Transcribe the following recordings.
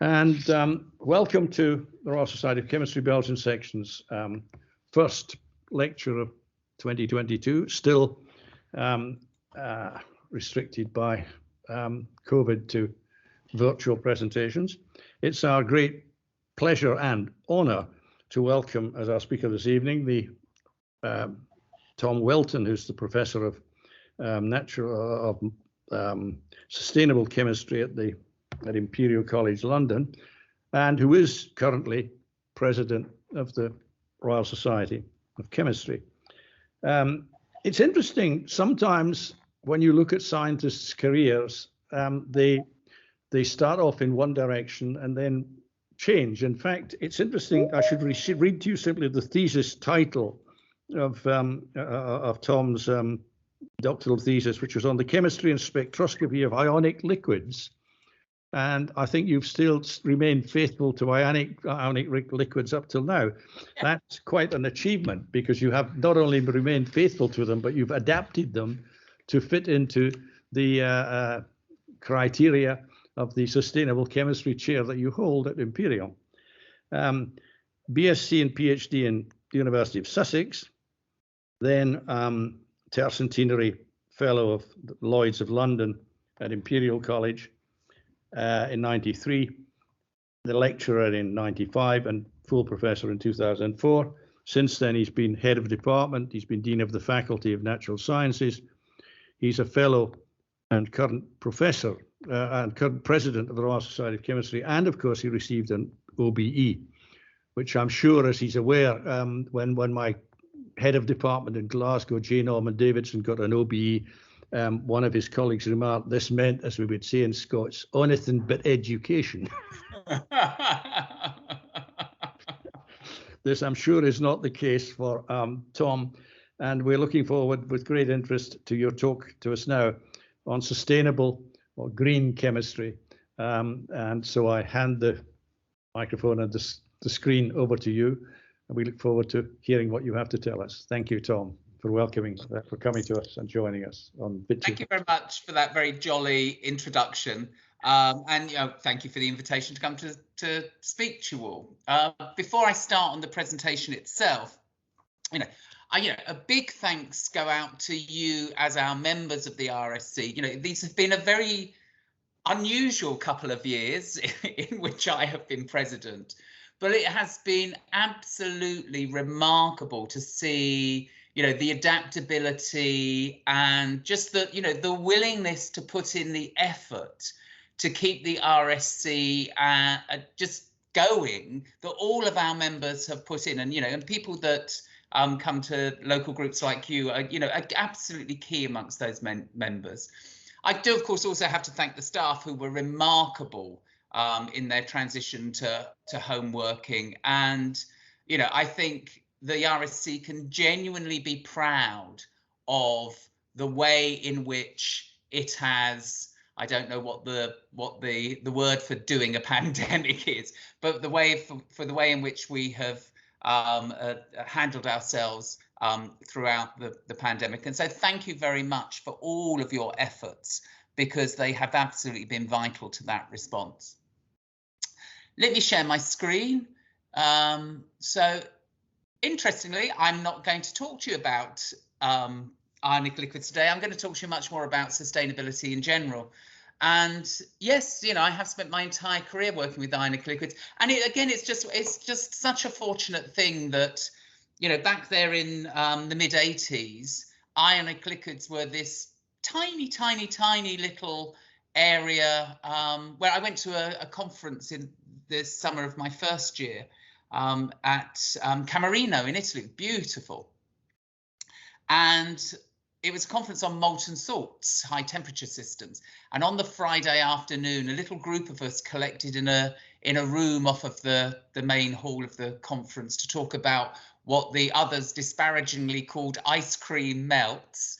And welcome to the Royal Society of Chemistry Belgian section's first lecture of 2022, still restricted by COVID to virtual presentations. It's our great pleasure and honour to welcome as our speaker this evening the Tom Welton, who's the Professor of Sustainable Chemistry at Imperial College London, and who is currently President of the Royal Society of Chemistry. It's interesting sometimes when you look at scientists' careers, they start off in one direction and then change. In fact, it's interesting. I should read to you simply the thesis title of Tom's doctoral thesis, which was on the chemistry and spectroscopy of ionic liquids. And I think you've still remained faithful to ionic liquids up till now. That's quite an achievement, because you have not only remained faithful to them, but you've adapted them to fit into the criteria of the sustainable chemistry chair that you hold at Imperial. BSc and PhD in the University of Sussex, then tercentenary fellow of Lloyd's of London at Imperial College in 93, the lecturer in 95, and full professor in 2004. Since then, he's been head of department, he's been dean of the Faculty of Natural Sciences, he's a fellow and current professor and current president of the Royal Society of Chemistry, and of course he received an OBE, which I'm sure, as he's aware, when my head of department in Glasgow, J. Norman Davidson, got an OBE, one of his colleagues remarked, this meant, as we would say in Scots, anything but education. This, I'm sure, is not the case for Tom, and we're looking forward with great interest to your talk to us now on sustainable or green chemistry. And so I hand the microphone and the screen over to you, and we look forward to hearing what you have to tell us. Thank you, Tom, for coming to us and joining us on Bit. Thank you very much for that very jolly introduction, and thank you for the invitation to come to speak to you all. Before I start on the presentation itself, a big thanks go out to you as our members of the RSC. These have been a very unusual couple of years in which I have been president, but it has been absolutely remarkable to see the adaptability and just the willingness to put in the effort to keep the RSC just going, that all of our members have put in, and people that come to local groups like you are absolutely key amongst those members. I do, of course, also have to thank the staff, who were remarkable in their transition to home working, and I think the RSC can genuinely be proud of the way in which it has, I don't know what the word for doing a pandemic is, but the way for the way in which we have handled ourselves throughout the pandemic. And so thank you very much for all of your efforts, because they have absolutely been vital to that response. Let me share my screen. So interestingly, I'm not going to talk to you about ionic liquids today. I'm going to talk to you much more about sustainability in general. And yes, I have spent my entire career working with ionic liquids. And it's just such a fortunate thing that, back there in the mid 80s, ionic liquids were this tiny, tiny, tiny little area where I went to a conference in the summer of my first year. At Camerino in Italy, beautiful. And it was a conference on molten salts, high temperature systems. And on the Friday afternoon, a little group of us collected in a room off of the main hall of the conference to talk about what the others disparagingly called ice cream melts.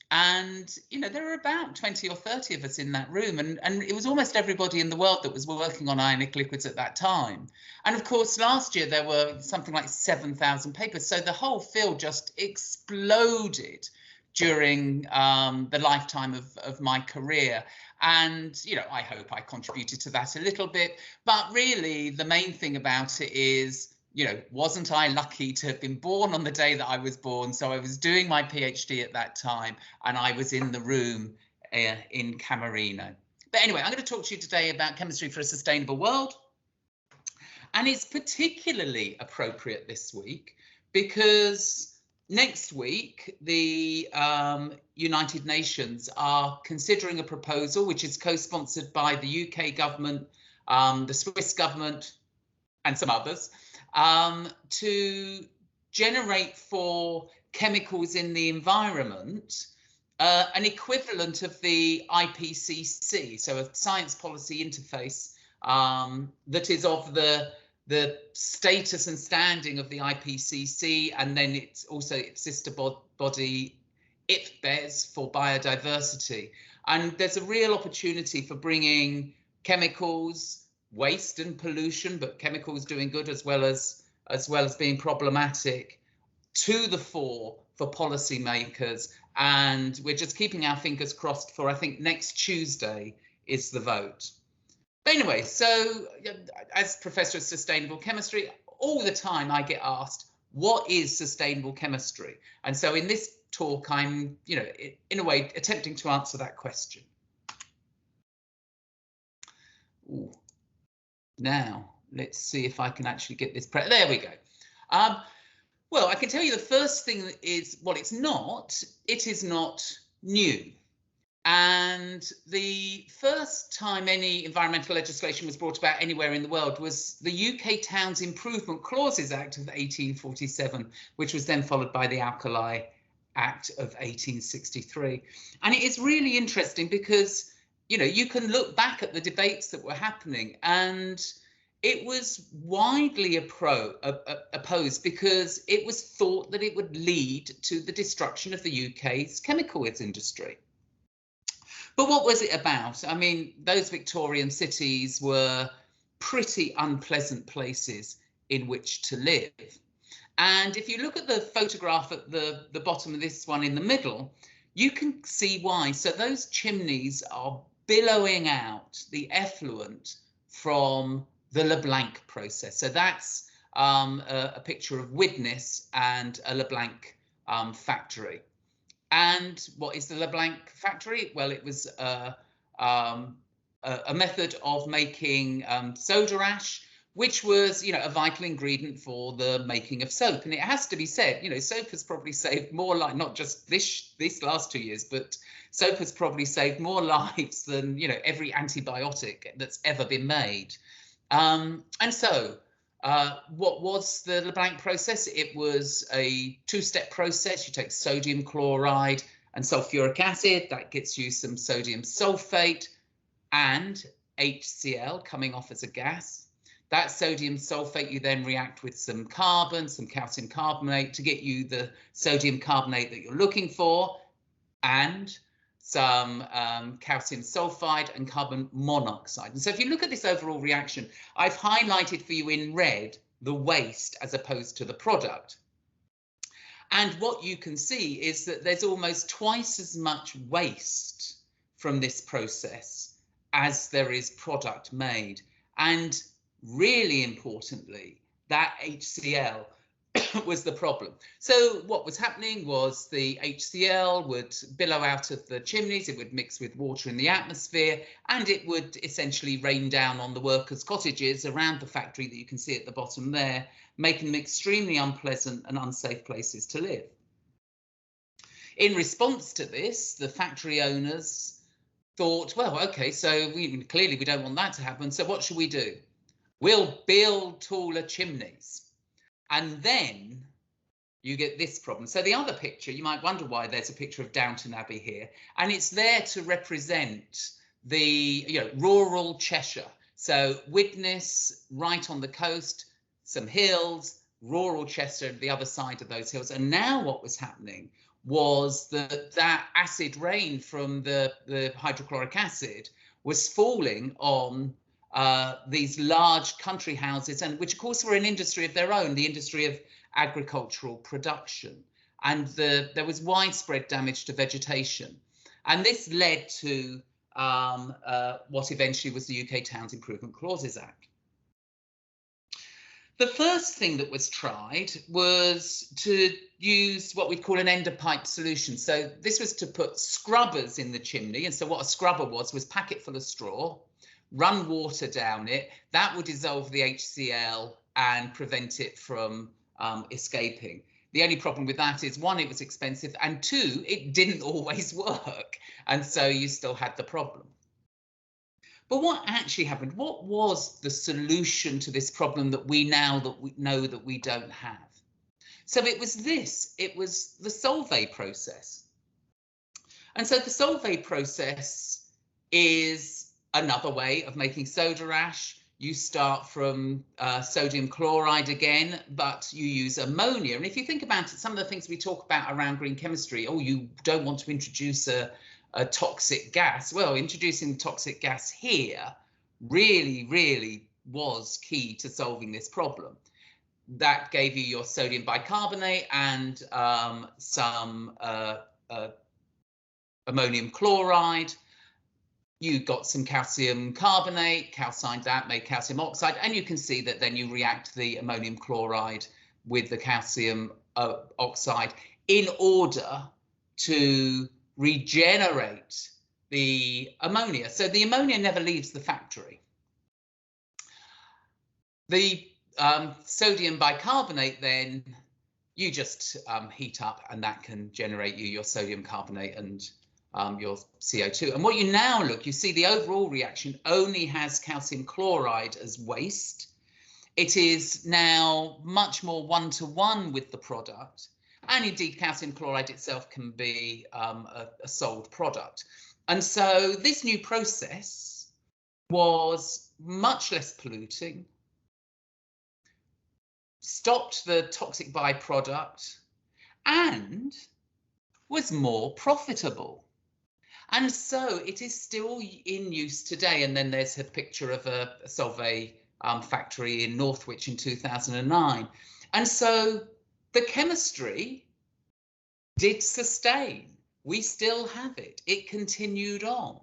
And, there were about 20 or 30 of us in that room, and it was almost everybody in the world that was working on ionic liquids at that time. And of course, last year there were something like 7,000 papers. So the whole field just exploded during the lifetime of my career. And, you know, I hope I contributed to that a little bit. But really, the main thing about it is, you know, wasn't I lucky to have been born on the day that I was born? So I was doing my PhD at that time, and I was in the room in Camerino. But anyway, I'm going to talk to you today about chemistry for a sustainable world. And it's particularly appropriate this week because next week, the United Nations are considering a proposal which is co-sponsored by the UK government, the Swiss government, and some others, to generate for chemicals in the environment an equivalent of the IPCC, so a science policy interface that is of the status and standing of the IPCC, and then it's also its sister body IPBES for biodiversity. And there's a real opportunity for bringing chemicals, waste and pollution, but chemicals doing good as well as being problematic, to the fore for policymakers. And we're just keeping our fingers crossed for, I think, next Tuesday is the vote. But anyway, so as Professor of Sustainable Chemistry, all the time I get asked, what is sustainable chemistry? And so in this talk, I'm, you know, in a way, attempting to answer that question. Ooh. Now, let's see if I can actually get this. There we go. Well, I can tell you the first thing is, well, it is not new. And the first time any environmental legislation was brought about anywhere in the world was the UK Towns Improvement Clauses Act of 1847, which was then followed by the Alkali Act of 1863. And it is really interesting because, you know, you can look back at the debates that were happening, and it was widely opposed because it was thought that it would lead to the destruction of the UK's chemicals industry. But what was it about? I mean, those Victorian cities were pretty unpleasant places in which to live. And if you look at the photograph at the bottom of this one in the middle, you can see why. So those chimneys are billowing out the effluent from the LeBlanc process. So that's a picture of Widnes and a LeBlanc factory. And what is the LeBlanc factory? Well, it was a method of making soda ash, which was, you know, a vital ingredient for the making of soap. And it has to be said, you know, soap has probably saved more lives, not just this last 2 years, but soap has probably saved more lives than, you know, every antibiotic that's ever been made. And so what was the LeBlanc process? It was a two-step process. You take sodium chloride and sulfuric acid. That gets you some sodium sulfate and HCl coming off as a gas. That sodium sulfate you then react with some carbon, some calcium carbonate to get you the sodium carbonate that you're looking for, and some calcium sulfide and carbon monoxide. And so if you look at this overall reaction, I've highlighted for you in red the waste as opposed to the product. And what you can see is that there's almost twice as much waste from this process as there is product made. And really importantly, that HCl was the problem. So what was happening was the HCl would billow out of the chimneys, it would mix with water in the atmosphere, and it would essentially rain down on the workers' cottages around the factory that you can see at the bottom there, making them extremely unpleasant and unsafe places to live. In response to this, the factory owners thought, well, okay, so clearly we don't want that to happen, so what should we do? We'll build taller chimneys. And then you get this problem. So the other picture, you might wonder why there's a picture of Downton Abbey here, and it's there to represent the, you know, rural Cheshire. So Widnes right on the coast, some hills, rural Cheshire the other side of those hills. And now what was happening was that acid rain from the hydrochloric acid was falling on these large country houses, and which of course were an industry of their own, the industry of agricultural production. And there was widespread damage to vegetation. And this led to what eventually was the UK Towns Improvement Clauses Act. The first thing that was tried was to use what we'd call an end of pipe solution. So this was to put scrubbers in the chimney. And so what a scrubber was packet full of straw, run water down it. That would dissolve the HCl and prevent it from escaping. The only problem with that is, one, it was expensive, and two, it didn't always work. And so you still had the problem. But what actually happened? What was the solution to this problem that we know that we don't have? So it was this. It was the Solvay process. And so the Solvay process is another way of making soda ash. You start from sodium chloride again, but you use ammonia. And if you think about it, some of the things we talk about around green chemistry, oh, you don't want to introduce a toxic gas. Well, introducing toxic gas here really was key to solving this problem. That gave you your sodium bicarbonate and some ammonium chloride. You got some calcium carbonate, calcined that, made calcium oxide, and you can see that then you react the ammonium chloride with the calcium oxide in order to regenerate the ammonia. So the ammonia never leaves the factory. The sodium bicarbonate, then you just heat up, and that can generate you your sodium carbonate and your CO2. And what you now you see the overall reaction only has calcium chloride as waste. It is now much more one-to-one with the product. And indeed, calcium chloride itself can be a sold product. And so this new process was much less polluting, stopped the toxic byproduct, and was more profitable. And so it is still in use today. And then there's a picture of a Solvay factory in Northwich in 2009. And so the chemistry did sustain. We still have it. It continued on.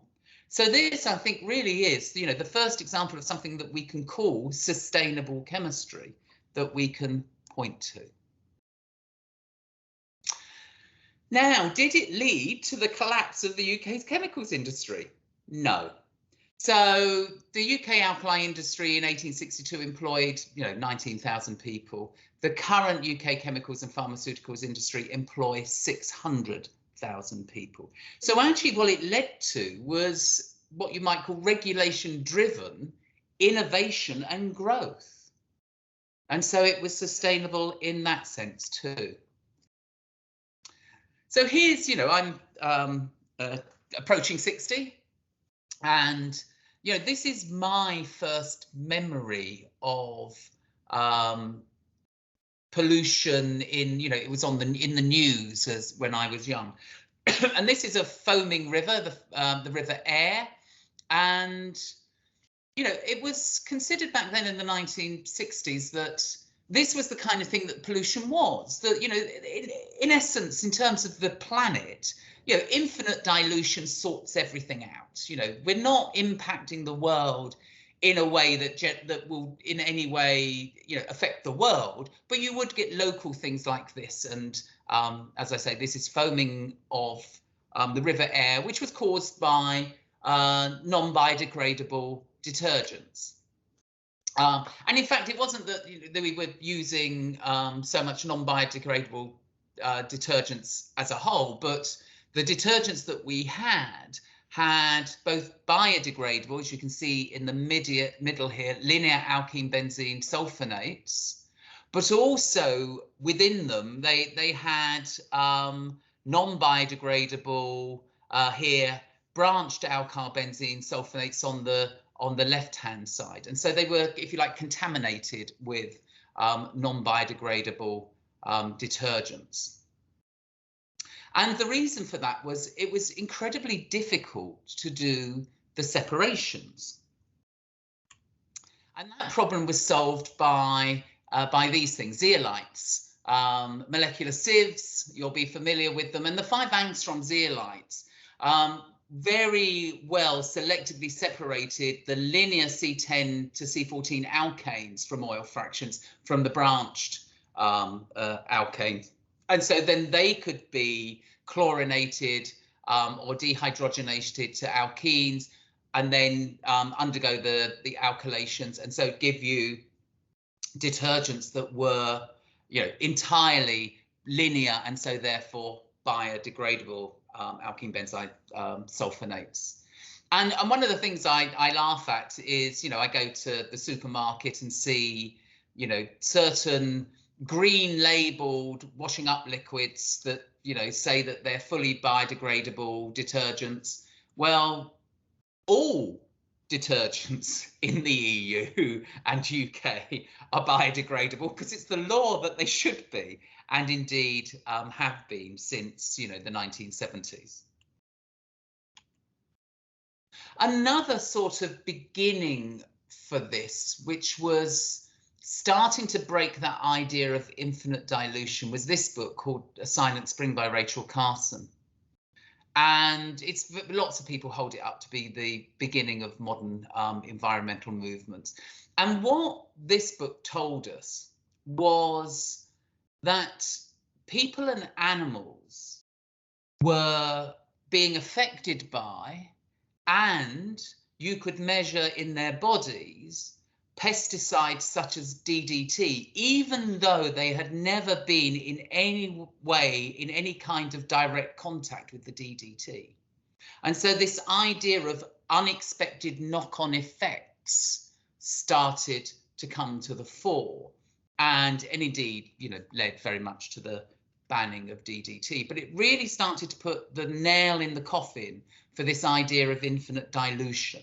So this, I think, really is, the first example of something that we can call sustainable chemistry that we can point to. Now, did it lead to the collapse of the UK's chemicals industry? No. So the UK alkali industry in 1862 employed, 19,000 people. The current UK chemicals and pharmaceuticals industry employ 600,000 people. So actually what it led to was what you might call regulation-driven innovation and growth. And so it was sustainable in that sense too. So here's, I'm approaching 60, and this is my first memory of pollution in, it was in the news as when I was young. And this is a foaming river, the River Aire, and it was considered back then in the 1960s that this was the kind of thing that pollution was, that, in essence, in terms of the planet, infinite dilution sorts everything out. We're not impacting the world in a way that will in any way, affect the world, but you would get local things like this. And as I say, this is foaming of the River Aire, which was caused by non-biodegradable detergents. And in fact, it wasn't that we were using so much non-biodegradable detergents as a whole, but the detergents that we had both biodegradable, as you can see in the middle here, linear alkene benzene sulfonates, but also within them they had non-biodegradable here branched alkyl benzene sulfonates on the left-hand side. And so they were, if you like, contaminated with non-biodegradable detergents. And the reason for that was it was incredibly difficult to do the separations. And that problem was solved by these things, zeolites, molecular sieves, you'll be familiar with them, and the 5 angstrom zeolites very well selectively separated the linear C10 to C14 alkanes from oil fractions from the branched alkanes. And so then they could be chlorinated or dehydrogenated to alkenes, and then undergo the alkylations, and so give you detergents that were, entirely linear and so therefore biodegradable alkene benzyl sulfonates. And one of the things I laugh at is, I go to the supermarket and see, certain green labeled washing up liquids that, say that they're fully biodegradable detergents. Well, all detergents in the EU and UK are biodegradable because it's the law that they should be, and indeed have been since, the 1970s. Another sort of beginning for this, which was starting to break that idea of infinite dilution, was this book called A Silent Spring by Rachel Carson. And it's lots of people hold it up to be the beginning of modern environmental movements. And what this book told us was that people and animals were being affected by, and you could measure in their bodies, pesticides such as DDT, even though they had never been in any way in any kind of direct contact with the DDT. And so this idea of unexpected knock-on effects started to come to the fore, and indeed, led very much to the banning of DDT. But it really started to put the nail in the coffin for this idea of infinite dilution.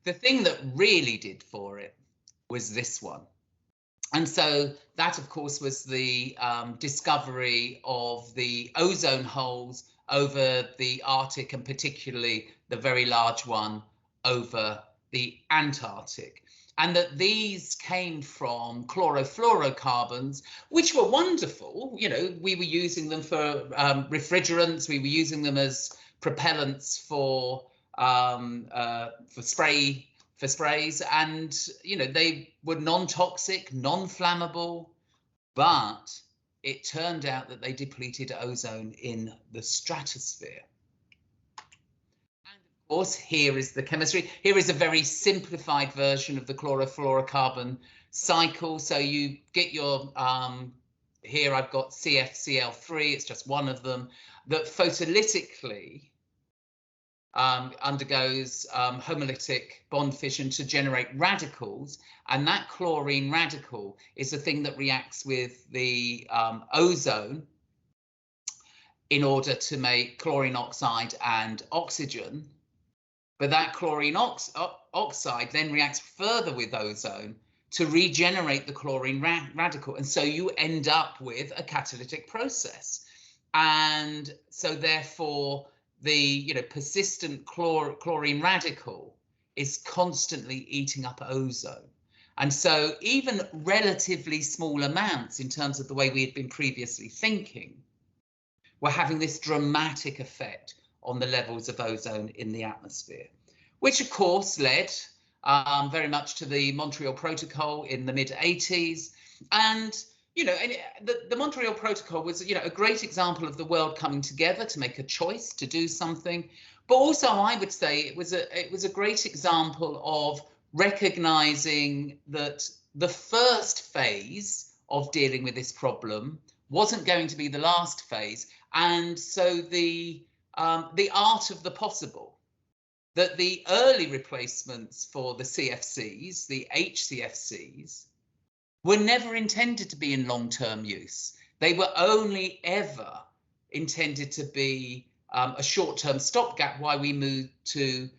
The thing that really did for it was this one. And so that, of course, was the discovery of the ozone holes over the Arctic, and particularly the very large one over the Antarctic. And that these came from chlorofluorocarbons, which were wonderful. We were using them for refrigerants, we were using them as propellants for sprays, and they were non-toxic, non-flammable, but it turned out that they depleted ozone in the stratosphere. And of course, here is the chemistry. Here is a very simplified version of the chlorofluorocarbon cycle. So you get your here I've got CFCl3, it's just one of them, that photolytically undergoes homolytic bond fission to generate radicals, and that chlorine radical is the thing that reacts with the ozone in order to make chlorine oxide and oxygen. But that chlorine oxide then reacts further with ozone to regenerate the chlorine radical, and so you end up with a catalytic process. And so therefore the persistent chlorine radical is constantly eating up ozone. And so even relatively small amounts, in terms of the way we had been previously thinking, were having this dramatic effect on the levels of ozone in the atmosphere, which of course led very much to the Montreal Protocol in the mid-80s. And the Montreal Protocol was, a great example of the world coming together to make a choice to do something. But also, I would say it was a great example of recognizing that the first phase of dealing with this problem wasn't going to be the last phase, and so the art of the possible, that the early replacements for the CFCs, the HCFCs, were never intended to be in long-term use. They were only ever intended to be a short-term stopgap while we moved to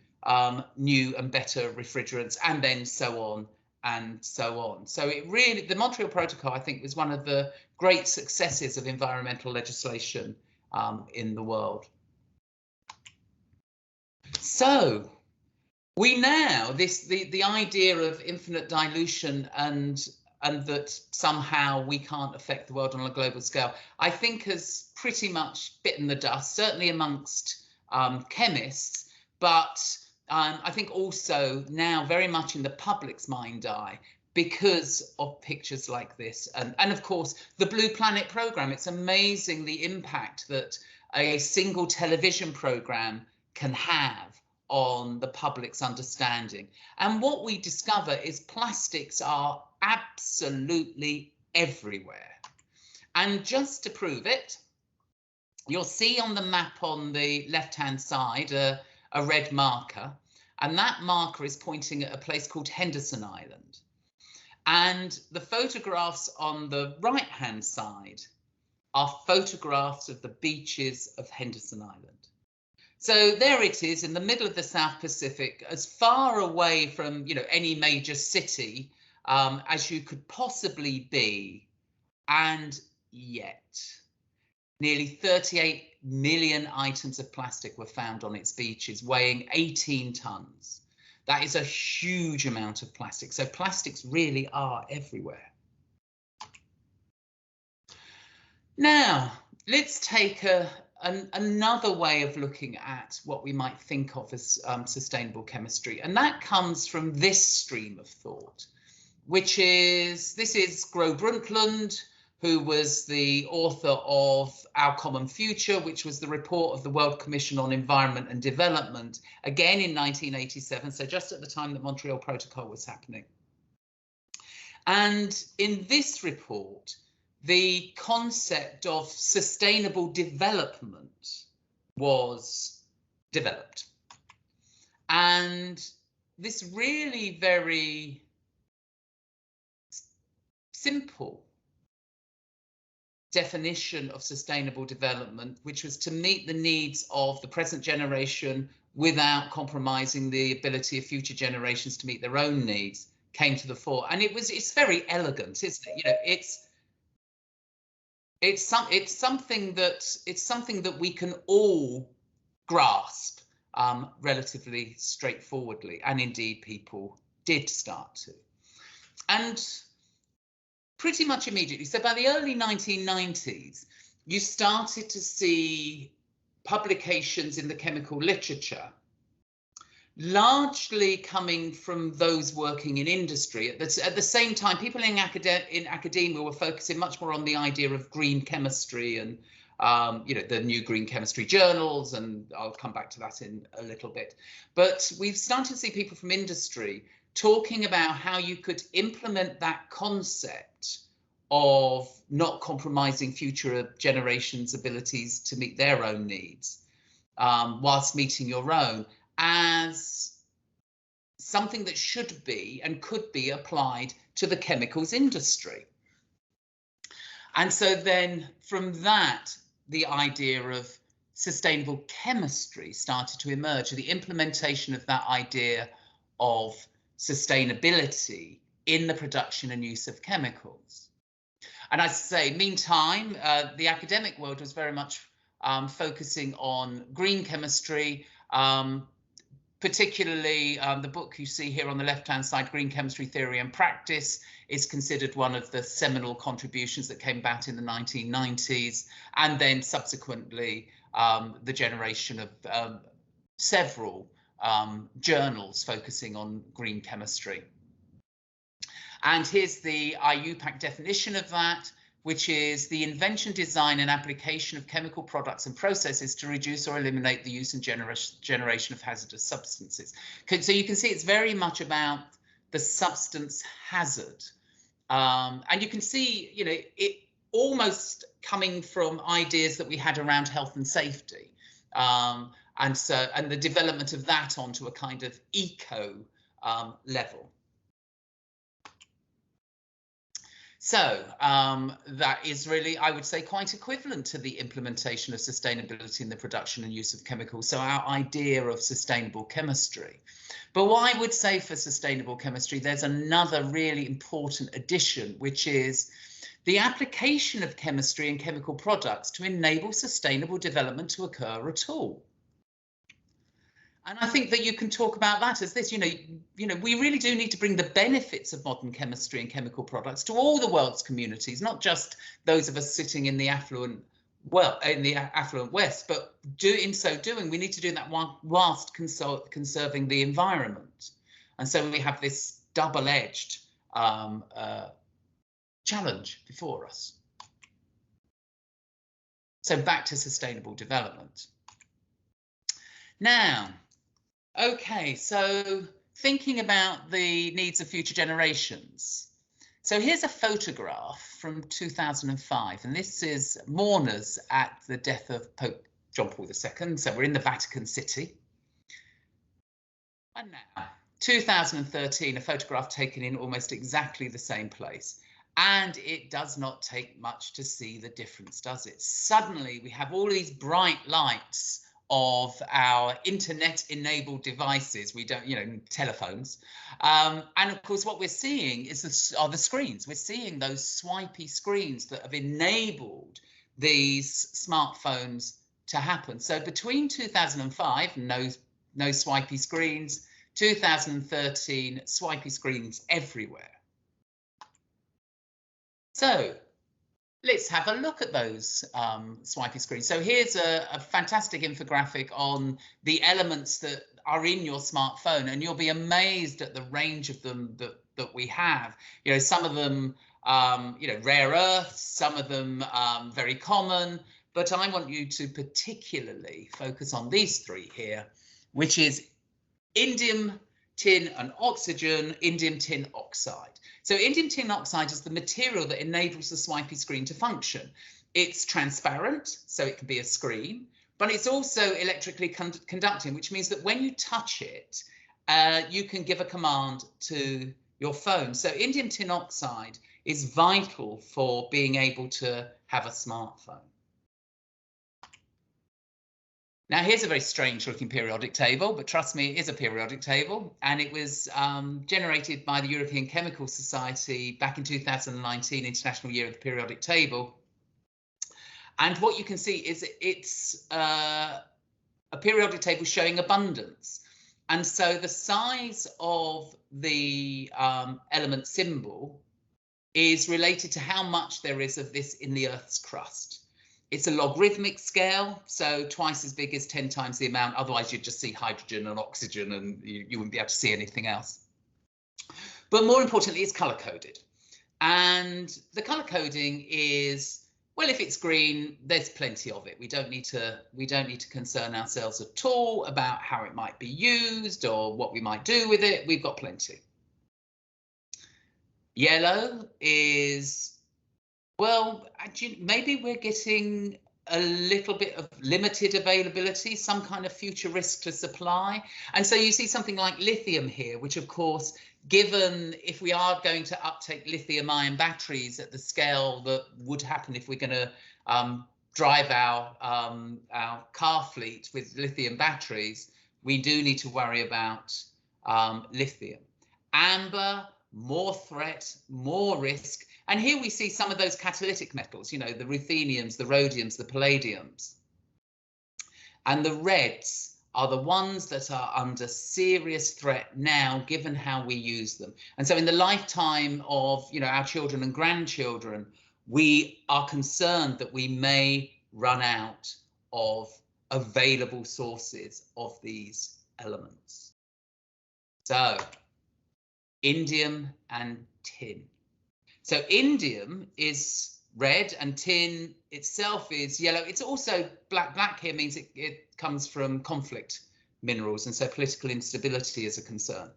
new and better refrigerants, and then so on and so on. So it really, the Montreal Protocol, I think, was one of the great successes of environmental legislation in the world. So we now, the idea of infinite dilution and that somehow we can't affect the world on a global scale, I think has pretty much bitten the dust, certainly amongst chemists, but I think also now very much in the public's mind eye because of pictures like this. And of course, the Blue Planet programme, it's amazing the impact that a single television programme can have on the public's understanding. And what we discover is plastics are absolutely everywhere. And just to prove it, you'll see on the map on the left-hand side a red marker, and that marker is pointing at a place called Henderson Island. And the photographs on the right-hand side are photographs of the beaches of Henderson Island. So there it is in the middle of the South Pacific, as far away from, you know, any major city as you could possibly be. And yet, nearly 38 million items of plastic were found on its beaches, weighing 18 tons. That is a huge amount of plastic. So plastics really are everywhere. Now, let's take another way of looking at what we might think of as sustainable chemistry. And that comes from this stream of thought, which is, this is Gro Brundtland, who was the author of Our Common Future, which was the report of the World Commission on Environment and Development, again in 1987, so just at the time that Montreal Protocol was happening. And in this report, the concept of sustainable development was developed. And this really very simple definition of sustainable development, which was to meet the needs of the present generation without compromising the ability of future generations to meet their own needs, came to the fore. And it's very elegant, isn't it? You know, it's something that we can all grasp relatively straightforwardly, and indeed people did start to. And pretty much immediately, so by the early 1990s, you started to see publications in the chemical literature, largely coming from those working in industry. At the same time, people in academia were focusing much more on the idea of green chemistry and you know, the new green chemistry journals, and I'll come back to that in a little bit. But we've started to see people from industry talking about how you could implement that concept of not compromising future generations' abilities to meet their own needs whilst meeting your own, as something that should be and could be applied to the chemicals industry. And so then from that, the idea of sustainable chemistry started to emerge, the implementation of that idea of sustainability in the production and use of chemicals. And as I say, meantime, the academic world was very much focusing on green chemistry, particularly the book you see here on the left-hand side, Green Chemistry Theory and Practice, is considered one of the seminal contributions that came about in the 1990s, and then subsequently the generation of several journals focusing on green chemistry. And here's the IUPAC definition of that, which is the invention, design and application of chemical products and processes to reduce or eliminate the use and generation of hazardous substances. So you can see it's very much about the substance hazard. And you can see, you know, it almost coming from ideas that we had around health and safety. And the development of that onto a kind of eco level. So that is really, I would say, quite equivalent to the implementation of sustainability in the production and use of chemicals. So our idea of sustainable chemistry. But what I would say for sustainable chemistry, there's another really important addition, which is the application of chemistry and chemical products to enable sustainable development to occur at all. And I think that you can talk about that as this, you know, we really do need to bring the benefits of modern chemistry and chemical products to all the world's communities, not just those of us sitting in the affluent well, in the affluent West, but in so doing, we need to do that whilst conserving the environment. And so we have this double-edged challenge before us. So back to sustainable development. Now, okay, so thinking about the needs of future generations. So here's a photograph from 2005, and this is mourners at the death of Pope John Paul II. So we're in the Vatican City. And now, 2013, a photograph taken in almost exactly the same place. And it does not take much to see the difference, does it? Suddenly, we have all these bright lights of our internet-enabled devices. We don't, telephones. And of course, what we're seeing are the screens. We're seeing those swipey screens that have enabled these smartphones to happen. So between 2005, no swipey screens, 2013, swipey screens everywhere. So let's have a look at those swipey screens. So here's a fantastic infographic on the elements that are in your smartphone, and you'll be amazed at the range of them that we have. Some of them, rare earths, some of them very common, but I want you to particularly focus on these three here, which is indium, tin and oxygen, indium tin oxide. So indium tin oxide is the material that enables the swipey screen to function. It's transparent, so it can be a screen, but it's also electrically conducting, which means that when you touch it, you can give a command to your phone. So indium tin oxide is vital for being able to have a smartphone. Now, here's a very strange looking periodic table, but trust me, it is a periodic table, and it was generated by the European Chemical Society back in 2019, International Year of the Periodic Table. And what you can see is it's a periodic table showing abundance. And so the size of the element symbol is related to how much there is of this in the Earth's crust. It's a logarithmic scale, so twice as big as 10 times the amount. Otherwise, you'd just see hydrogen and oxygen and you wouldn't be able to see anything else. But more importantly, it's color coded. And the color coding is, well, if it's green, there's plenty of it. We don't need to concern ourselves at all about how it might be used or what we might do with it. We've got plenty. Yellow is, well, maybe we're getting a little bit of limited availability, some kind of future risk to supply. And so you see something like lithium here, which of course, given if we are going to uptake lithium ion batteries at the scale that would happen if we're going to drive our car fleet with lithium batteries, we do need to worry about lithium. Amber, more threat, more risk. And here we see some of those catalytic metals, the rutheniums, the rhodiums, the palladiums. And the reds are the ones that are under serious threat now, given how we use them. And so in the lifetime of, our children and grandchildren, we are concerned that we may run out of available sources of these elements. So indium and tin. So indium is red and tin itself is yellow. It's also black. Black here means it comes from conflict minerals, and so political instability is a concern.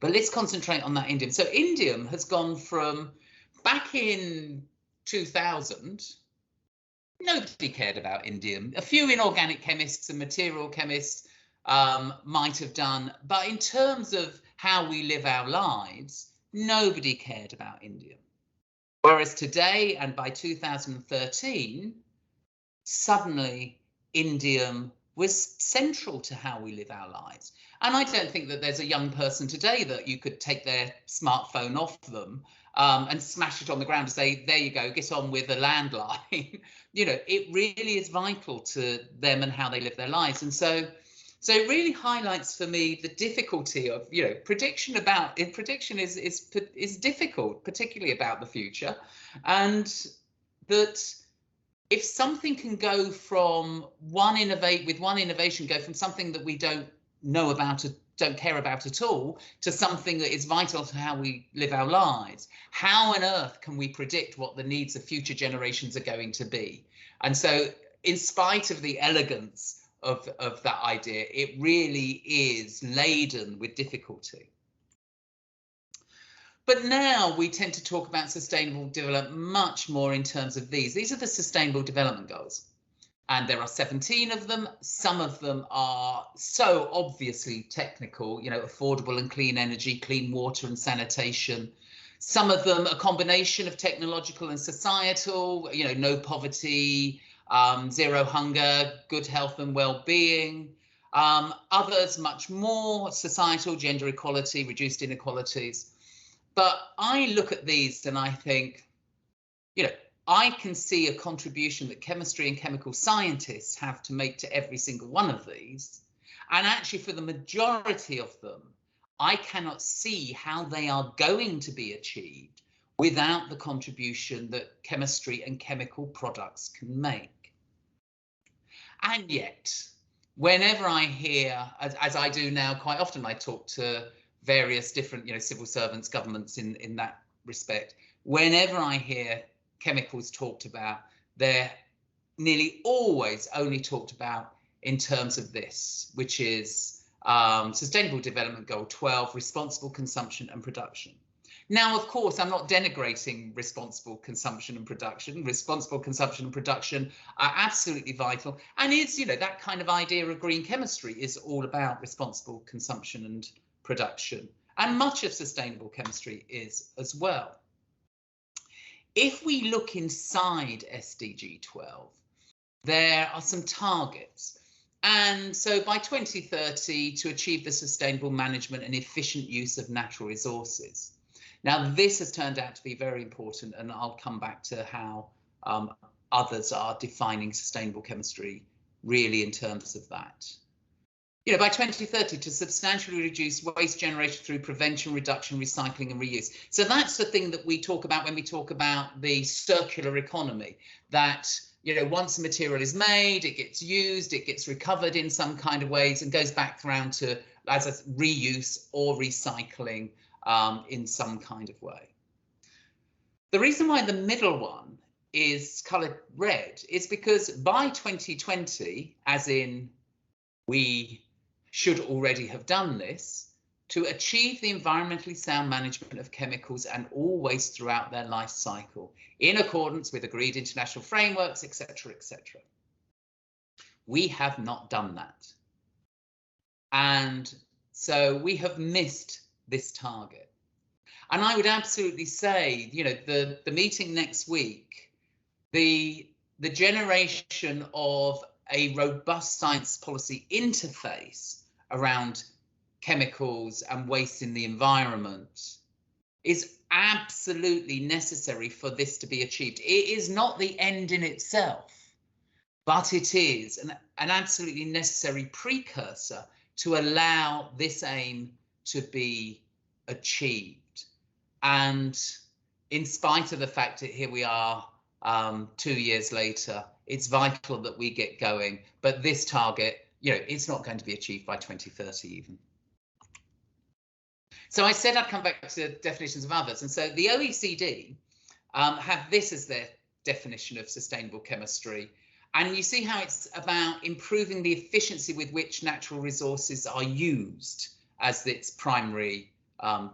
But let's concentrate on that indium. So indium has gone from, back in 2000, nobody cared about indium. A few inorganic chemists and material chemists might have done, but in terms of how we live our lives, nobody cared about indium. Whereas today, and by 2013, suddenly indium was central to how we live our lives. And I don't think that there's a young person today that you could take their smartphone off them and smash it on the ground and say, there you go, get on with a landline. It really is vital to them and how they live their lives. And so it really highlights for me the difficulty of, prediction is difficult, particularly about the future, and that if something can go from one innovation, go from something that we don't know about, don't care about at all, to something that is vital to how we live our lives, how on earth can we predict what the needs of future generations are going to be? And so, in spite of the elegance of that idea, it really is laden with difficulty. But now we tend to talk about sustainable development much more in terms of these. These are the Sustainable Development Goals. And there are 17 of them. Some of them are so obviously technical, you know, affordable and clean energy, clean water and sanitation. Some of them a combination of technological and societal, you know, no poverty, zero hunger, good health and well-being. Others much more societal, gender equality, reduced inequalities. But I look at these and I think, you know, I can see a contribution that chemistry and chemical scientists have to make to every single one of these. And actually, for the majority of them, I cannot see how they are going to be achieved without the contribution that chemistry and chemical products can make. And yet, whenever I hear, as I do now quite often, I talk to various different, you know, civil servants, governments in that respect. Whenever I hear chemicals talked about, they're nearly always only talked about in terms of this, which is Sustainable Development Goal 12, responsible consumption and production. Now, of course, I'm not denigrating responsible consumption and production. Responsible consumption and production are absolutely vital. And it's, you know, that kind of idea of green chemistry is all about responsible consumption and production, and much of sustainable chemistry is as well. If we look inside SDG 12, there are some targets. And so by 2030, to achieve the sustainable management and efficient use of natural resources. Now, this has turned out to be very important, and I'll come back to how others are defining sustainable chemistry really in terms of that. You know, by 2030, to substantially reduce waste generation through prevention, reduction, recycling and reuse. So that's the thing that we talk about when we talk about the circular economy, that, you know, once a material is made, it gets used, it gets recovered in some kind of ways and goes back around to as a reuse or recycling in some kind of way. The reason why the middle one is coloured red is because by 2020, as in we should already have done this, to achieve the environmentally sound management of chemicals and all waste throughout their life cycle, in accordance with agreed international frameworks, etc., etc. We have not done that. And so we have missed this target. And I would absolutely say, you know, the meeting next week, the generation of a robust science policy interface around chemicals and waste in the environment is absolutely necessary for this to be achieved. It is not the end in itself, but it is an absolutely necessary precursor to allow this aim to be achieved. And in spite of the fact that here we are 2 years later, it's vital that we get going. But this target, you know, it's not going to be achieved by 2030 even. So I said I'd come back to definitions of others. And so the OECD have this as their definition of sustainable chemistry. And you see how it's about improving the efficiency with which natural resources are used as its primary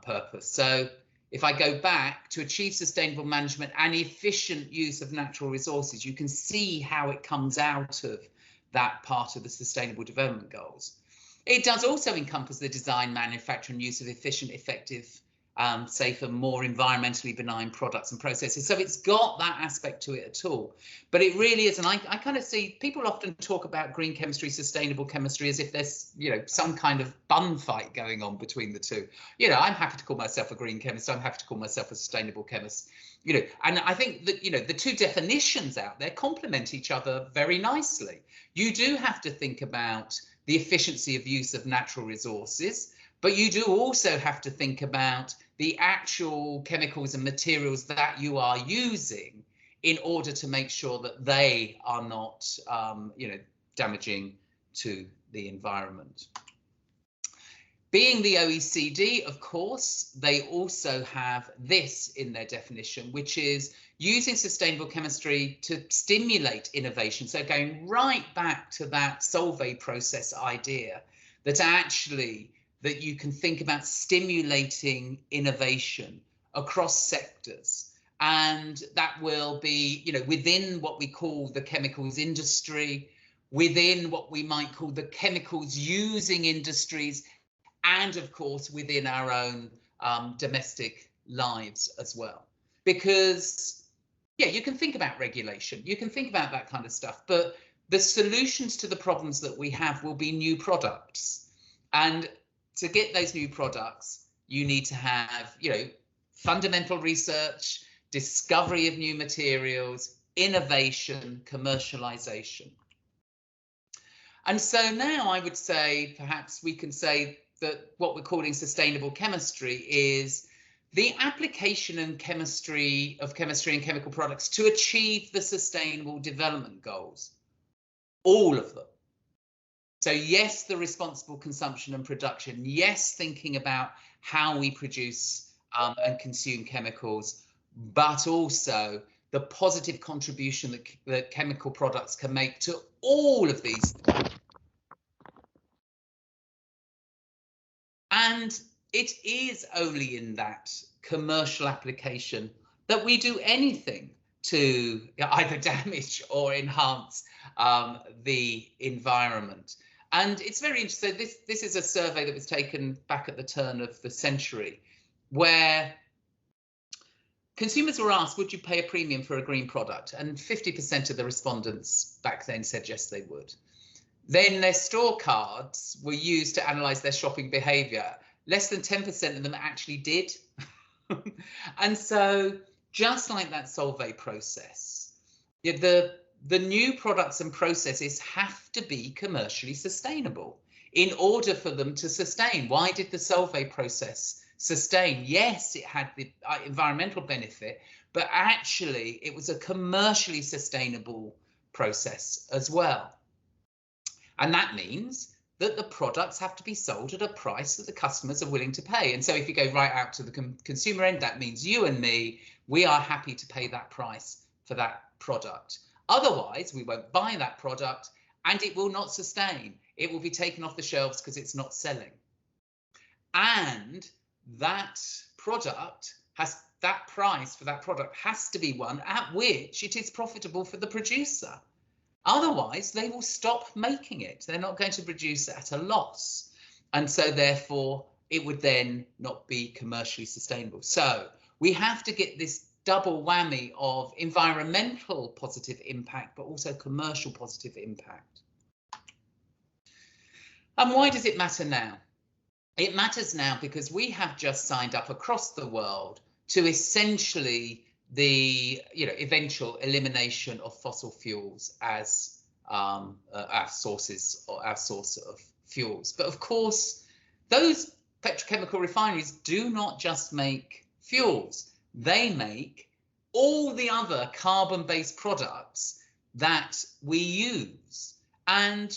purpose. So if I go back to achieve sustainable management and efficient use of natural resources, you can see how it comes out of that part of the Sustainable Development Goals. It does also encompass the design, manufacture and use of efficient, effective, safer, more environmentally benign products and processes. So it's got that aspect to it at all. But it really is, and I kind of see people often talk about green chemistry, sustainable chemistry as if there's, you know, some kind of bun fight going on between the two. You know, I'm happy to call myself a green chemist. I'm happy to call myself a sustainable chemist. You know, and I think that, you know, the two definitions out there complement each other very nicely. You do have to think about the efficiency of use of natural resources, but you do also have to think about the actual chemicals and materials that you are using in order to make sure that they are not, damaging to the environment. Being the OECD, of course, they also have this in their definition, which is using sustainable chemistry to stimulate innovation. So going right back to that Solvay process idea, that actually that you can think about stimulating innovation across sectors. And that will be, within what we call the chemicals industry, within what we might call the chemicals using industries, and of course within our own domestic lives as well. Because, yeah, you can think about regulation, you can think about that kind of stuff, but the solutions to the problems that we have will be new products. And to get those new products, you need to have, fundamental research, discovery of new materials, innovation, commercialization. And so now I would say, perhaps we can say that what we're calling sustainable chemistry is the application in chemistry and chemical products to achieve the sustainable development goals, all of them. So yes, the responsible consumption and production, yes, thinking about how we produce and consume chemicals, but also the positive contribution that chemical products can make to all of these. And it is only in that commercial application that we do anything to either damage or enhance the environment. And it's very interesting. This is a survey that was taken back at the turn of the century, where consumers were asked, would you pay a premium for a green product? And 50% of the respondents back then said yes, they would. Then their store cards were used to analyse their shopping behaviour. Less than 10% of them actually did. And so just like that Solvay process, the new products and processes have to be commercially sustainable in order for them to sustain. Why did the Solvay process sustain? Yes, it had the environmental benefit, but actually it was a commercially sustainable process as well. And that means that the products have to be sold at a price that the customers are willing to pay. And so if you go right out to the consumer end, that means you and me, we are happy to pay that price for that product. Otherwise, we won't buy that product and it will not sustain. It will be taken off the shelves because it's not selling. And that product has, that price for that product has to be one at which it is profitable for the producer. Otherwise, they will stop making it. They're not going to produce at a loss. And so therefore, it would then not be commercially sustainable. So we have to get this double whammy of environmental positive impact, but also commercial positive impact. And why does it matter now? It matters now because we have just signed up across the world to essentially the eventual elimination of fossil fuels as our source of fuels. But of course, those petrochemical refineries do not just make fuels. They make all the other carbon-based products that we use. And,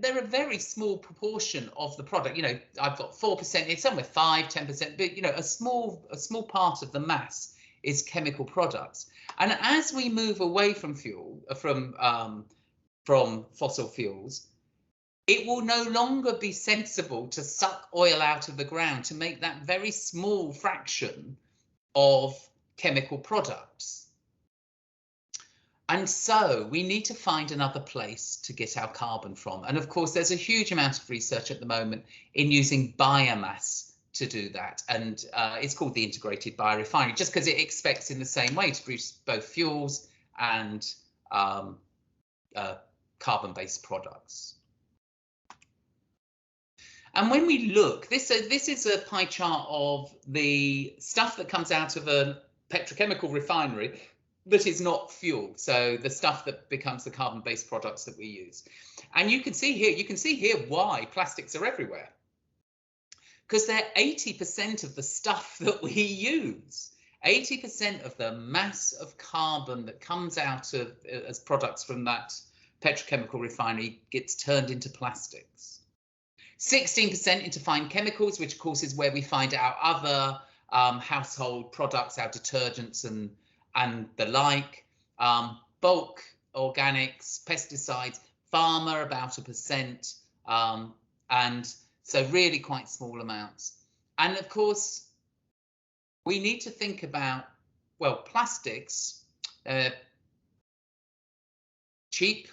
they're a very small proportion of the product. I've got 4%, it's somewhere 5–10%, but, a small part of the mass is chemical products. And as we move away from fossil fuels, it will no longer be sensible to suck oil out of the ground to make that very small fraction of chemical products. And so we need to find another place to get our carbon from. And of course, there's a huge amount of research at the moment in using biomass to do that. And it's called the integrated biorefinery, just because it expects in the same way to produce both fuels and carbon-based products. And when we look, this is a pie chart of the stuff that comes out of a petrochemical refinery that is not fuel. So the stuff that becomes the carbon-based products that we use. And you can see here why plastics are everywhere. Because they're 80% of the stuff that we use. 80% of the mass of carbon that comes out of as products from that petrochemical refinery gets turned into plastics. 16% into fine chemicals, which of course is where we find our other household products, our detergents and the like. Bulk organics, pesticides, pharma about 1%, and so really quite small amounts. And of course, we need to think about, well, plastics, cheap,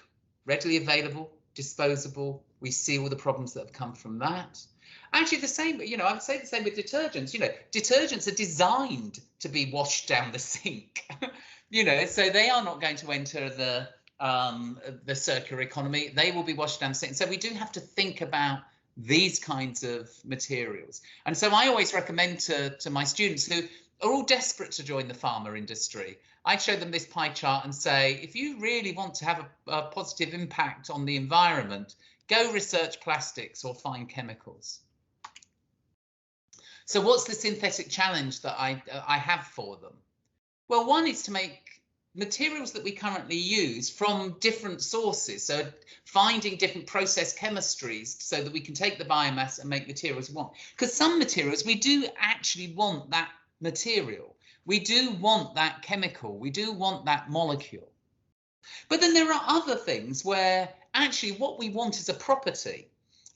readily available, disposable. We see all the problems that have come from that. Actually, the same, I would say the same with detergents. Detergents are designed to be washed down the sink, so they are not going to enter the circular economy. They will be washed down the sink. So we do have to think about these kinds of materials. And so I always recommend to my students who are all desperate to join the pharma industry, I show them this pie chart and say, if you really want to have a positive impact on the environment, go research plastics or fine chemicals. So what's the synthetic challenge that I have for them? Well, one is to make materials that we currently use from different sources. So finding different process chemistries so that we can take the biomass and make materials we want. Because some materials, we do actually want that material. We do want that chemical. We do want that molecule. But then there are other things where actually what we want is a property.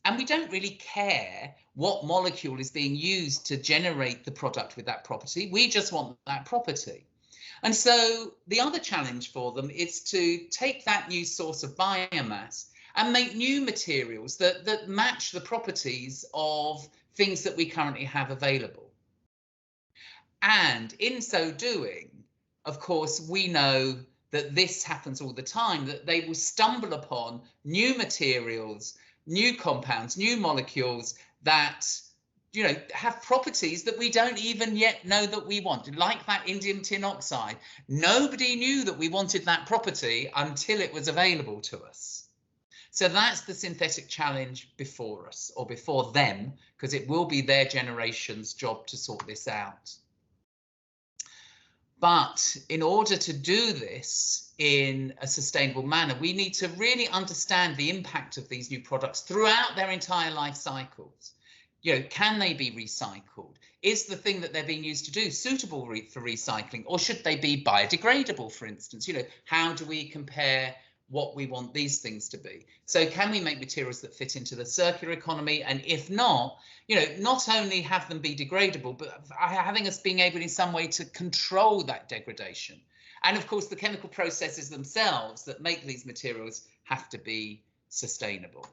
And we don't really care what molecule is being used to generate the product with that property. We just want that property. And so the other challenge for them is to take that new source of biomass and make new materials that match the properties of things that we currently have available. And in so doing, of course, we know that this happens all the time, that they will stumble upon new materials, new compounds, new molecules that have properties that we don't even yet know that we want. Like that indium tin oxide, nobody knew that we wanted that property until it was available to us. So that's the synthetic challenge before us, or before them, because it will be their generation's job to sort this out. But in order to do this in a sustainable manner, we need to really understand the impact of these new products throughout their entire life cycles. Can they be recycled? Is the thing that they're being used to do suitable for recycling, or should they be biodegradable, for instance? How do we compare what we want these things to be? So can we make materials that fit into the circular economy? And if not, not only have them be degradable, but having us being able in some way to control that degradation. And of course, the chemical processes themselves that make these materials have to be sustainable.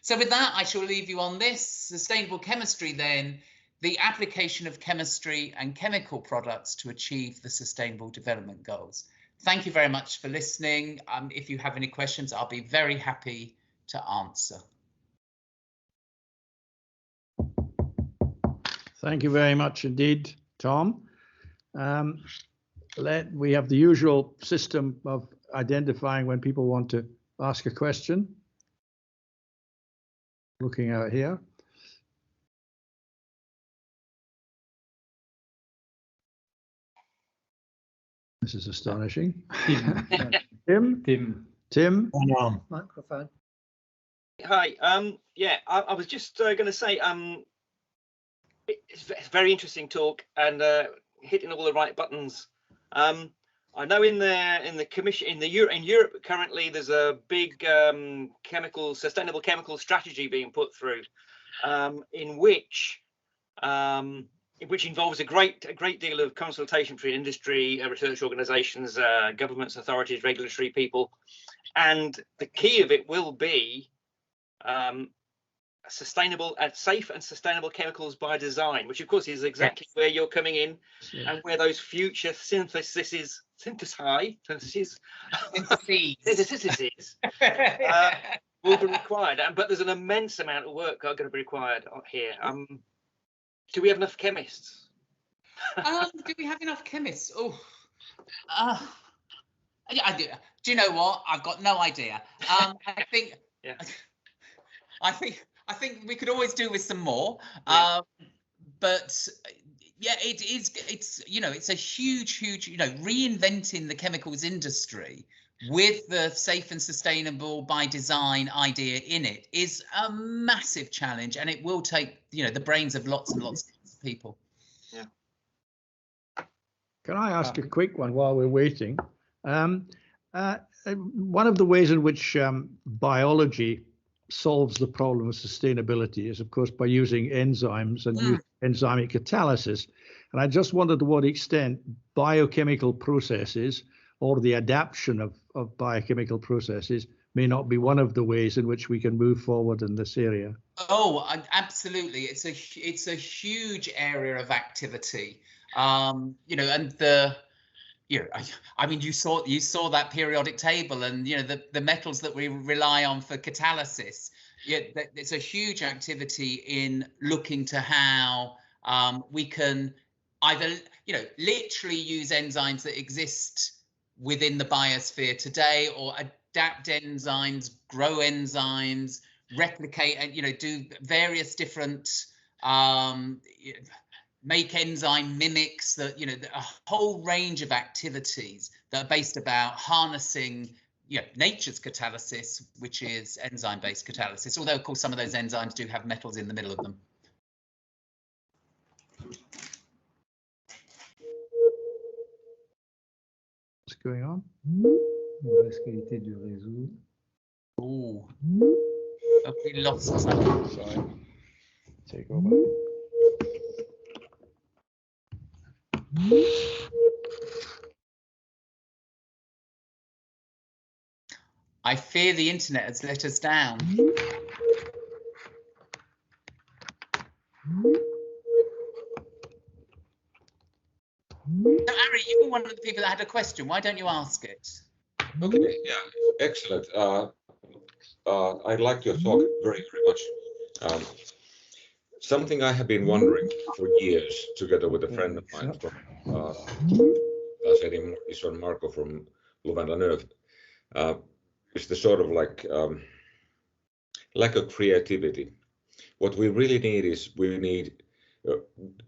So with that, I shall leave you on this. Sustainable chemistry, then, the application of chemistry and chemical products to achieve the Sustainable Development Goals. Thank you very much for listening. If you have any questions, I'll be very happy to answer. Thank you very much indeed, Tom. We have the usual system of identifying when people want to ask a question. Looking out here. This is astonishing. Tim. Microphone. Hi. Yeah, I was just going to say, it's a very interesting talk and hitting all the right buttons. I know in the commission in Europe currently there's a big sustainable chemical strategy being put through, in which involves a great deal of consultation between industry, research organisations, governments, authorities, regulatory people, and the key of it will be sustainable and safe and sustainable chemicals by design, which of course is exactly where you're coming in, and where those future syntheses will be required. But there's an immense amount of work going to be required here. Do we have enough chemists? Do we have enough chemists? Do you know what? I've got no idea. I think we could always do with some more. But Yeah, it is. It's, you know, it's a huge, you know, reinventing the chemicals industry with the safe and sustainable by design idea in it is a massive challenge, and it will take, you know, the brains of lots and lots of people. Yeah. Can I ask a quick one while we're waiting? One of the ways in which biology solves the problem of sustainability is, of course, by using enzymes and enzymic catalysis. And I just wondered to what extent biochemical processes or the adaptation of biochemical processes may not be one of the ways in which we can move forward in this area. Oh, absolutely. It's a huge area of activity. You know, and you know, I mean, you saw that periodic table, and you know the metals that we rely on for catalysis. Yeah, it's a huge activity in looking to how we can either, you know, literally use enzymes that exist within the biosphere today, or adapt enzymes, grow enzymes, replicate, and, you know, do various different make enzyme mimics, that, you know, a whole range of activities that are based about harnessing, you know, nature's catalysis, which is enzyme-based catalysis, although of course some of those enzymes do have metals in the middle of them. What's going on? Mauvaise qualité du réseau. Oh, have we lost something? Sorry. Take over. I fear the internet has let us down. So, Ari, you were one of the people that had a question. Why don't you ask it? Okay, yeah, excellent. I like your talk very, very much. Something I have been wondering for years, together with a friend of mine from Marco from Louvain-la-Neuve, is the sort of like lack of creativity. What we really need is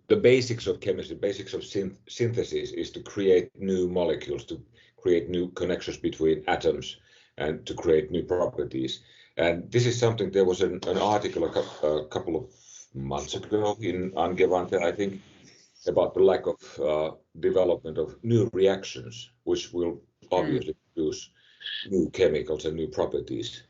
the basics of chemistry, basics of synthesis is to create new molecules, to create new connections between atoms, and to create new properties. And this is something, there was an article a couple of months ago in Angewandte, I think, about the lack of development of new reactions, which will obviously produce new chemicals and new properties.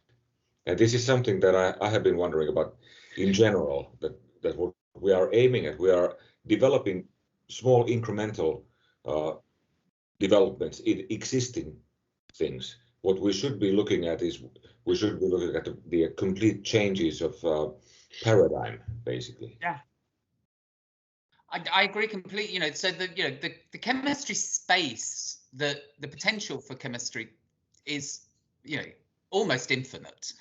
And this is something that I have been wondering about in general, that what we are aiming at, we are developing small incremental developments in existing things. What we should be looking at is we should be looking at the complete changes of paradigm, basically. Yeah, I agree completely. You know, so the chemistry space, the potential for chemistry is, you know, almost infinite.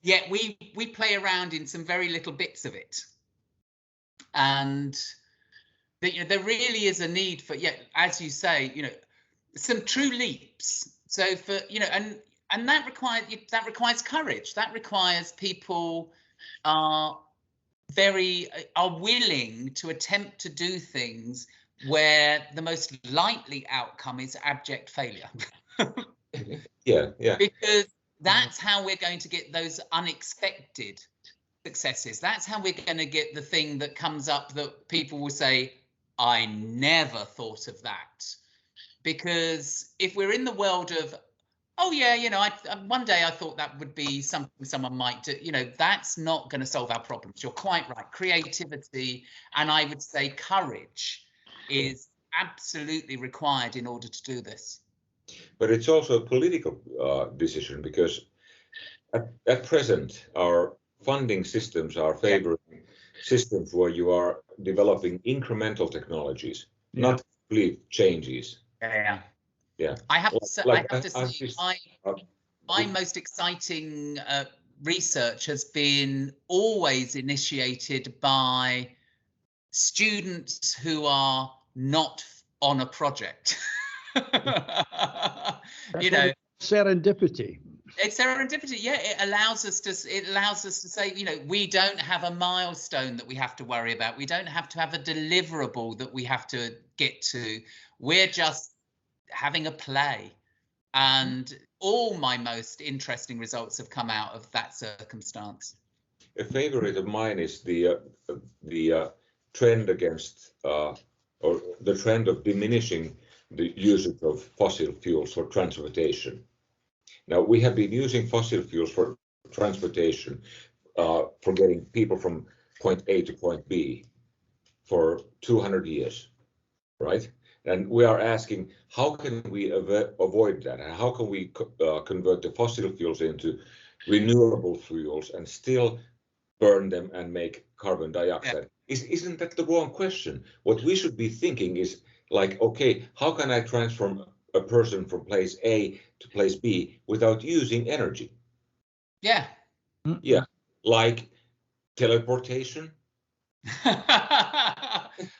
Yet we play around in some very little bits of it, and you know, there really is a need for, yeah, as you say, you know, some true leaps. So for, you know, and that requires courage. That requires people are willing to attempt to do things where the most likely outcome is abject failure. Yeah. Because that's how we're going to get those unexpected successes. That's how we're going to get the thing that comes up that people will say, I never thought of that. Because if we're in the world of, oh yeah, you know, one day I thought that would be something someone might do, you know, that's not going to solve our problems. You're quite right. Creativity, and I would say courage, is absolutely required in order to do this. But it's also a political decision, because at present our funding systems are favoring systems where you are developing incremental technologies, not complete changes. Yeah. I have to say, my most exciting research has been always initiated by students who are not on a project. You know, serendipity. It's serendipity. Yeah, it allows us to say, you know, we don't have a milestone that we have to worry about. We don't have to have a deliverable that we have to get to. We're just having a play. And all my most interesting results have come out of that circumstance. A favorite of mine is the trend against or the trend of diminishing the usage of fossil fuels for transportation. Now, we have been using fossil fuels for transportation, for getting people from point A to point B for 200 years, right? And we are asking, how can we avoid that? And how can we convert the fossil fuels into renewable fuels and still burn them and make carbon dioxide? Yeah. Isn't that the wrong question? What we should be thinking is like, okay, how can I transform a person from place A to place B without using energy? Yeah. Yeah, like teleportation. Well,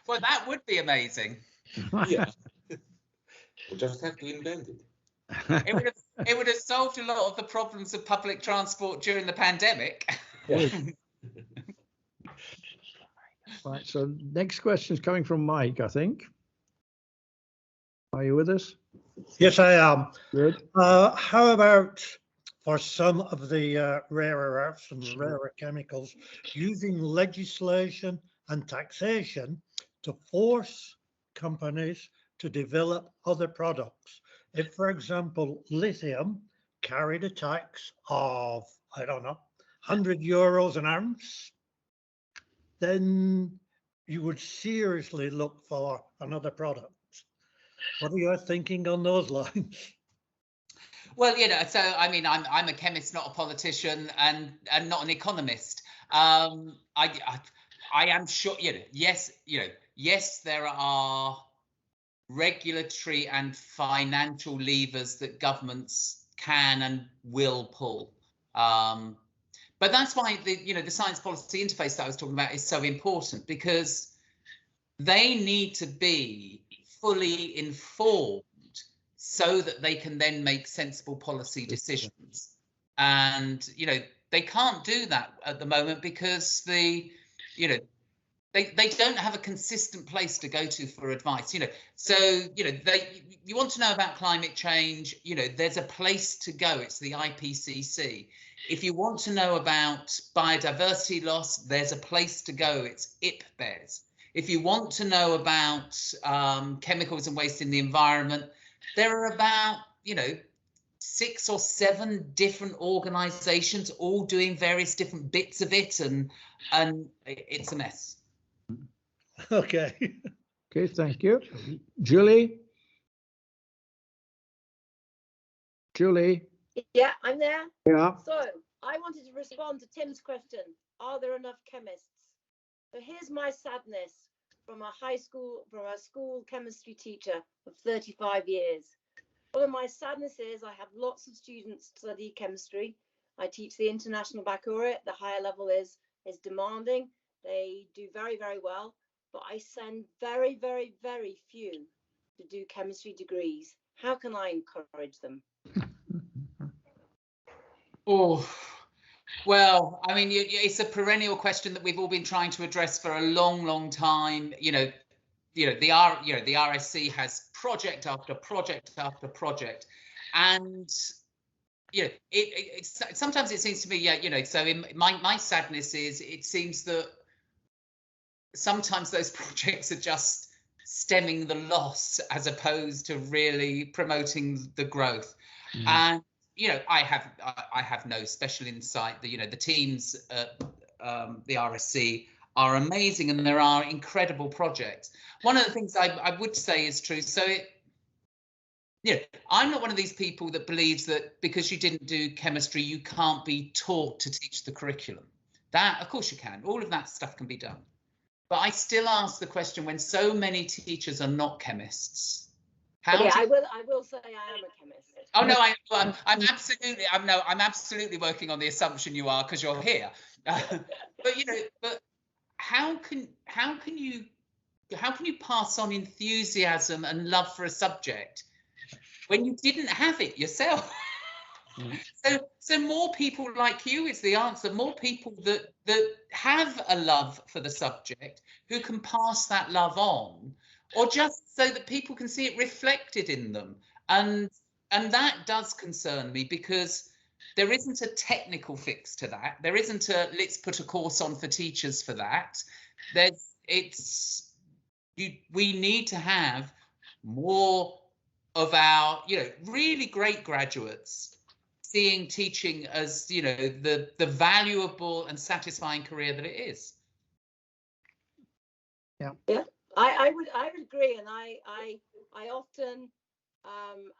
that would be amazing. Yeah. We just have to invent it. It would have solved a lot of the problems of public transport during the pandemic. Yeah. Right, so next question is coming from Mike, I think. Are you with us? Yes, I am. Good. How about for some of the rarer earths and rarer chemicals, using legislation and taxation to force companies to develop other products? If, for example, lithium carried a tax of, I don't know, 100 euros an ounce, then you would seriously look for another product. What are your thinking on those lines? Well, you know, so I mean, I'm a chemist, not a politician, and not an economist. I am sure, yes, there are regulatory and financial levers that governments can and will pull. But that's why the science policy interface that I was talking about is so important, because they need to be fully informed so that they can then make sensible policy decisions. And, they can't do that at the moment because they don't have a consistent place to go to for advice, So, you want to know about climate change, there's a place to go. It's the IPCC. If you want to know about biodiversity loss, there's a place to go. It's IPBES. If you want to know about chemicals and waste in the environment, there are about, 6 or 7 different organizations all doing various different bits of it, and it's a mess. Okay. Okay, thank you. Julie? Julie? Yeah, I'm there. Yeah. So I wanted to respond to Tim's question. Are there enough chemists? So here's my sadness from a school chemistry teacher of 35 years. One of my sadnesses, I have lots of students study chemistry. I teach the international baccalaureate. The higher level is demanding. They do very, very well. But I send very, very, very few to do chemistry degrees. How can I encourage them? Oh, well, I mean, it's a perennial question that we've all been trying to address for a long, long time. The RSC has project after project after project, and sometimes it seems to me, so in my sadness is it seems that sometimes those projects are just stemming the loss as opposed to really promoting the growth. And I have no special insight. The teams at the RSC are amazing, and there are incredible projects. One of the things I would say is true. So I'm not one of these people that believes that because you didn't do chemistry, you can't be taught to teach the curriculum. That, of course you can. All of that stuff can be done. But I still ask the question, when so many teachers are not chemists, I will say I am a chemist. Oh no, I'm absolutely working on the assumption you are, because you're here. But how can you pass on enthusiasm and love for a subject when you didn't have it yourself? So more people like you is the answer. More people that have a love for the subject, who can pass that love on, or just so that people can see it reflected in them. And that does concern me, because there isn't a technical fix to that. There isn't a let's put a course on for teachers for that. We need to have more of our, really great graduates seeing teaching as, the valuable and satisfying career that it is. Yeah, I would agree, and I often,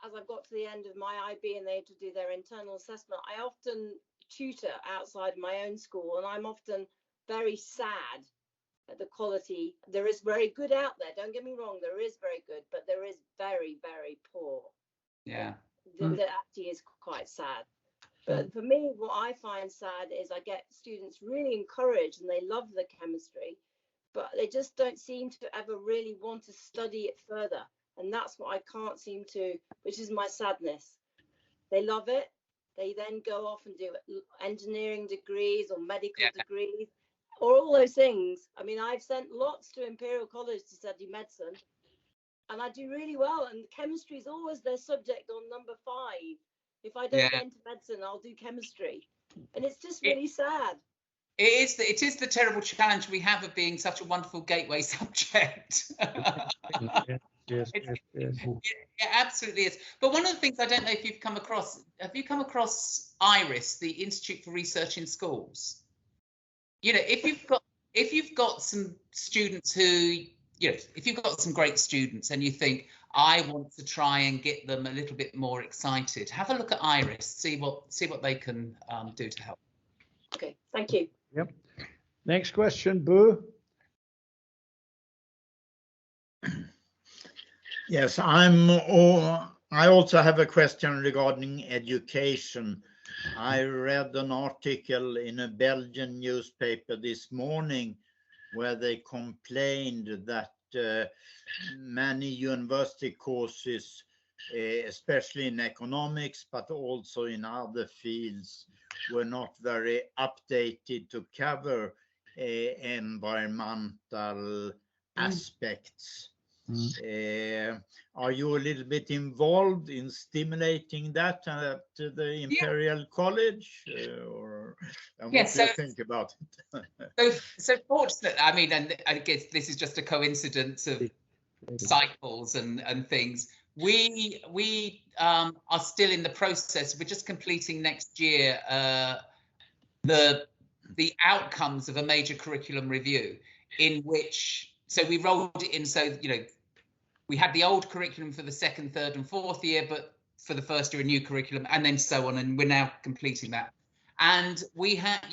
as I've got to the end of my IB and they have to do their internal assessment, I often tutor outside my own school, and I'm often very sad at the quality. There is very good out there, don't get me wrong, there is very good, but there is very, very poor. Yeah. That actually is quite sad. But for me, what I find sad is I get students really encouraged and they love the chemistry, but they just don't seem to ever really want to study it further. And that's what I can't seem to, which is my sadness. They love it. They then go off and do engineering degrees or medical degrees or all those things. I mean, I've sent lots to Imperial College to study medicine, and I do really well. And chemistry is always their subject on number 5. If I don't get into medicine, I'll do chemistry. And it's just really sad. It is the terrible challenge we have of being such a wonderful gateway subject. Yes. It absolutely is. But one of the things I don't know if you've come across, have you come across IRIS, the Institute for Research in Schools? If you've got some students who, if you've got some great students and you think, I want to try and get them a little bit more excited, have a look at IRIS, see what they can do to help. Okay, thank you. Yep. Next question, Boo. Yes, I also have a question regarding education. I read an article in a Belgian newspaper this morning where they complained that many university courses, especially in economics, but also in other fields, were not very updated to cover environmental aspects. Are you a little bit involved in stimulating that at the Imperial College? What do you think about it? So fortunate, I mean, and I guess this is just a coincidence of cycles and things. We are still in the process. We're just completing next year the outcomes of a major curriculum review, in which, so we rolled it in, so we had the old curriculum for the 2nd, 3rd and 4th year, but for the first year a new curriculum, and then so on, and we're now completing that. And we have,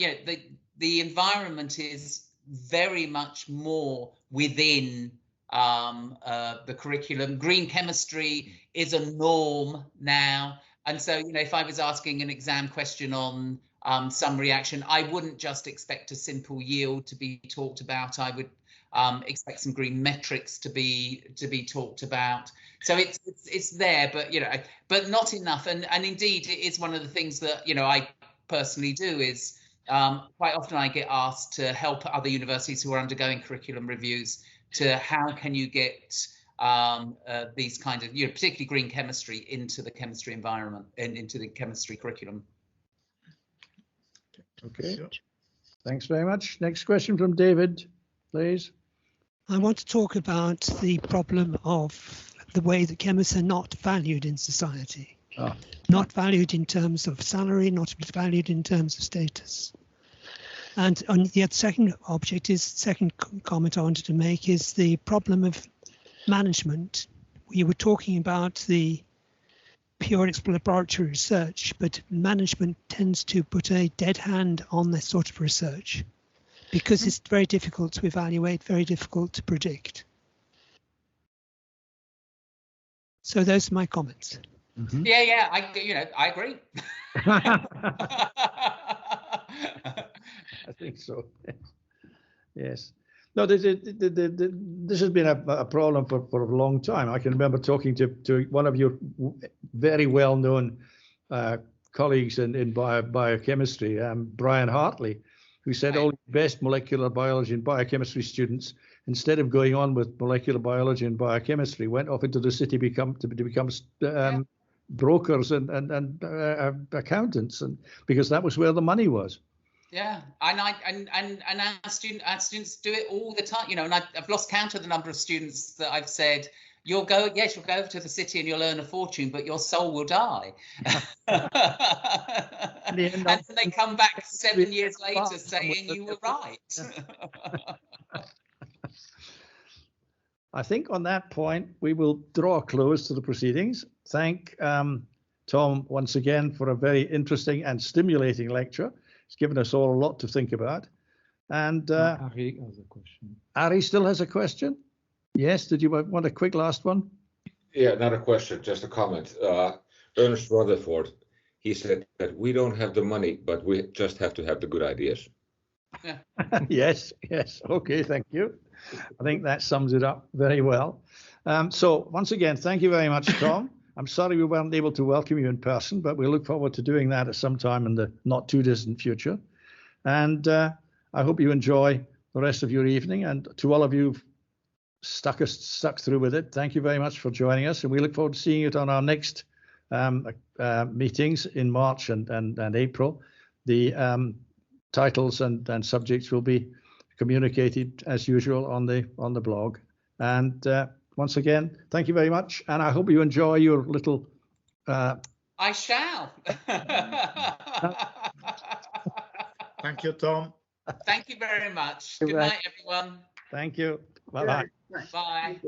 the environment is very much more within the curriculum. Green chemistry is a norm now, and so if I was asking an exam question on some reaction, I wouldn't just expect a simple yield to be talked about. I would expect some green metrics to be talked about. So it's there, but not enough. And indeed, it is one of the things that I personally do is quite often I get asked to help other universities who are undergoing curriculum reviews to how can you get these kind of, particularly green chemistry into the chemistry environment and into the chemistry curriculum. Okay, thanks very much. Next question from David, please. I want to talk about the problem of the way that chemists are not valued in society. Not valued in terms of salary, not valued in terms of status. And on the second comment I wanted to make is the problem of management. You were talking about the pure exploratory research, but management tends to put a dead hand on this sort of research because it's very difficult to evaluate, very difficult to predict. So those are my comments. Mm-hmm. Yeah, I agree. I think so. Yes. No, this has been a problem for a long time. I can remember talking to one of your very well-known colleagues in biochemistry, Brian Hartley, who said all the best molecular biology and biochemistry students, instead of going on with molecular biology and biochemistry, went off into the city to become brokers and accountants, and because that was where the money was. Yeah, and our students do it all the time, you know, and I've lost count of the number of students that I've said, you'll go over to the city and you'll earn a fortune, but your soul will die. And then they come back 7 years later saying you were right. I think on that point, we will draw a close to the proceedings. Thank Tom once again for a very interesting and stimulating lecture. It's given us all a lot to think about. And Ari has a question. Ari still has a question? Yes, did you want a quick last one? Yeah, not a question, just a comment. Ernest Rutherford, he said that we don't have the money, but we just have to have the good ideas. Yeah. Yes. Okay, thank you. I think that sums it up very well. So once again, thank you very much, Tom. I'm sorry we weren't able to welcome you in person, but we look forward to doing that at some time in the not too distant future. And I hope you enjoy the rest of your evening. And to all of you who've stuck through with it, thank you very much for joining us. And we look forward to seeing you on our next meetings in March and April. The titles and subjects will be communicated as usual on the blog. And once again, thank you very much, and I hope you enjoy your little. I shall. Thank you, Tom. Thank you very much. Good night, everyone. Thank you. Bye-bye. Bye.